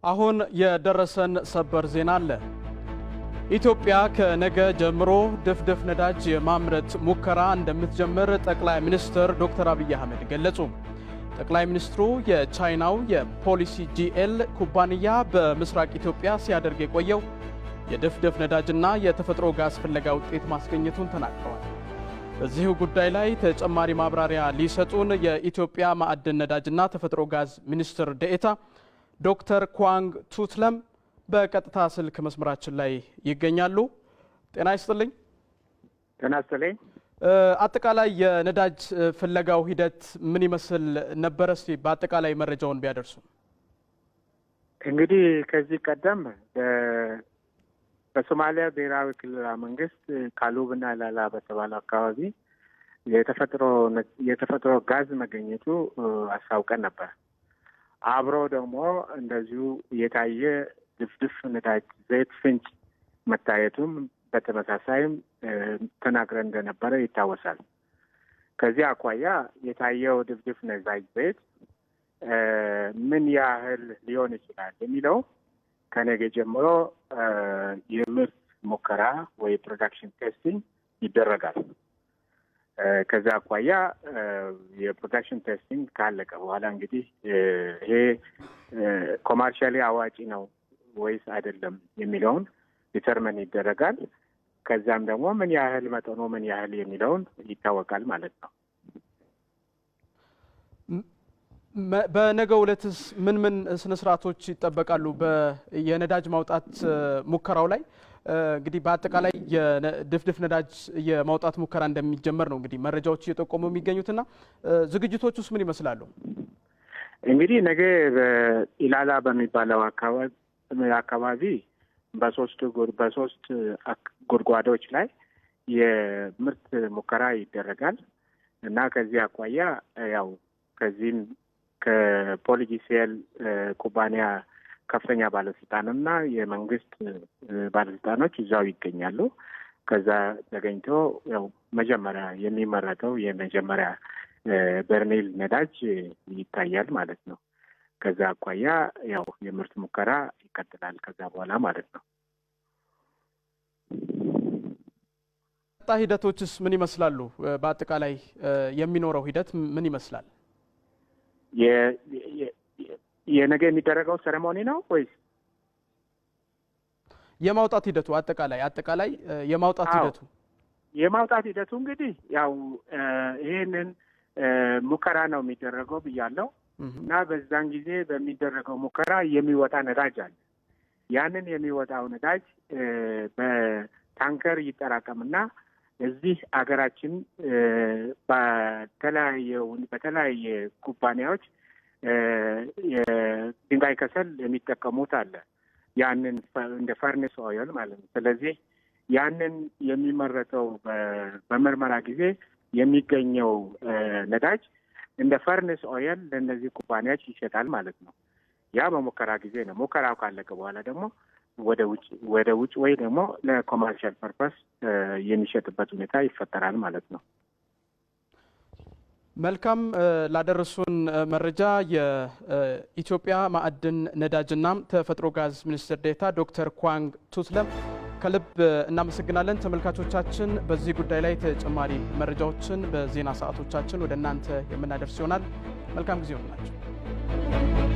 አሁን የደረሰን ሰበር ዜና አለ። ኢትዮጵያ ከነገ ጀምሮ ድፍድፍ ነዳጅ የማምረት ሙከራ እንደምትጀምር ጠቅላይ ሚኒስትር ዶክተር አብይ አህመድ ገለጹ። ጠቅላይ ሚኒስትሩ የቻይናው የፖሊሲ ጂኤል ኩባንያ በምስራቅ ኢትዮጵያ ሲያደርግ የቆየው የድፍድፍ ነዳጅና የተፈጥሮ ጋዝ ፍለጋ ውጤት ማስገኘቱን ተናግረዋል። በዚሁ ጉዳይ ላይ ተጨማሪ ማብራሪያ ሊሰጡን የኢትዮጵያ ማዕድን ነዳጅና ተፈጥሮ ጋዝ ሚኒስትር ዴኤታ ዶክተር ኳንግ ቱትለም በቀጥታ ስልክ መስመራችን ላይ ይገኛሉ። ጤና ይስጥልኝ። ጤና ይስጥልኝ። አጠቃላይ የነዳጅ ፍለጋው ሂደት ምን ይመስል ነበር? እስቲ በአጠቃላይ መረጃውን ቢያደርሱ። እንግዲህ ከዚህ ቀደም በሶማሊያ ብሔራዊ ክልላዊ መንግስት ካሉብና ላላ በተባለው አካባቢ የተፈጥሮ ጋዝ መገኘቱ አሳውቀን ነበር። አብሮ ደግሞ እንደዚሁ የታየ ድፍድፍ ነዳጅ ዘይት ፍንጭ መታየቱም በተመሳሳይም ተናግረን እንደነበረ ይታወሳል። ከዚህ አኳያ የታየው ድፍድፍ ነዳጅ ዘይት ምን ያህል ሊሆን ይችላል የሚለው ከነገ ጀምሮ የምርት ሙከራ ወይ ፕሮዳክሽን ቴስቲንግ ይደረጋል። ከዛ አኳያ የፕሮዳክሽን ቴስቲንግ ካለቀ በኋላ እንግዲህ ይሄ ኮመርሻሊ አዋጪ ነው ወይስ አይደለም የሚለውን ዲተርሚን ይደረጋል። ከዛም ደግሞ ምን ያህል መጠኑ ምን ያህል የሚለውን ይታወቃል ማለት ነው። በነገው ዕለትስ ምን ስነ ስርዓቶች ይጠበቃሉ? የነዳጅ ማውጣት ሙከራው ላይ እንግዲህ በአጠቃላይ የድፍድፍ ነዳጅ የማውጣት ሙከራ እንደሚጀመር ነው እንግዲህ መረጃዎች እየጠቆሙ የሚገኙትና ዝግጅቶች ውስጥ ምን ይመስላሉ? እንግዲህ ነገ በኢላላ በሚባለው አካባቢ በሶስት ጉድጓዶች ላይ የምርት ሙከራ ይደረጋል እና ከዚህ አኳያ ያው ከዚህም ከፖሊጂሲኤል ኩባንያ ከፍተኛ ባለስልጣንና የመንግስት ባለስልጣኖች እዛው ይገኛሉ። ከዛ ተገኝቶ ያው መጀመሪያ የሚመረተው የመጀመሪያ በርሜል ነዳጅ ይታያል ማለት ነው። ከዛ አኳያ ያው የምርት ሙከራ ይቀጥላል ከዛ በኋላ ማለት ነው። ሂደቶችስ ምን ይመስላሉ? በአጠቃላይ የሚኖረው ሂደት ምን ይመስላል? የነገ የሚደረገው ሴሬሞኒ ነው ወይስ የማውጣት ሂደቱ? አጠቃላይ የማውጣት ሂደቱ እንግዲህ ያው ይሄንን ሙከራ ነው የሚደረገው ብያለሁ እና በዛን ጊዜ በሚደረገው ሙከራ የሚወጣ ነዳጅ አለ። ያንን የሚወጣው ነዳጅ በታንከር ይጠራቀምና እዚህ አገራችን በተለያየ ኩባንያዎች የድንጋይ ከሰል የሚጠቀሙት አለ። ያንን እንደ ፈርኔስ ኦይል ማለት ነው። ስለዚህ ያንን የሚመረተው በምርመራ ጊዜ የሚገኘው ነዳጅ እንደ ፈርኔስ ኦይል ለእነዚህ ኩባንያዎች ይሸጣል ማለት ነው። ያ በሙከራ ጊዜ ነው። ሙከራው ካለቀ በኋላ ደግሞ ወደ ውጭ ወይ ደግሞ ለኮመርሻል ፐርፐስ የሚሸጥበት ሁኔታ ይፈጠራል ማለት ነው። መልካም። ላደረሱን መረጃ የኢትዮጵያ ማዕድን ነዳጅና ተፈጥሮ ጋዝ ሚኒስትር ዴኤታ ዶክተር ኳንግ ቱትለም ከልብ እናመሰግናለን። ተመልካቾቻችን በዚህ ጉዳይ ላይ ተጨማሪ መረጃዎችን በዜና ሰዓቶቻችን ወደ እናንተ የምናደርስ ይሆናል። መልካም ጊዜ ይሆንላችሁ።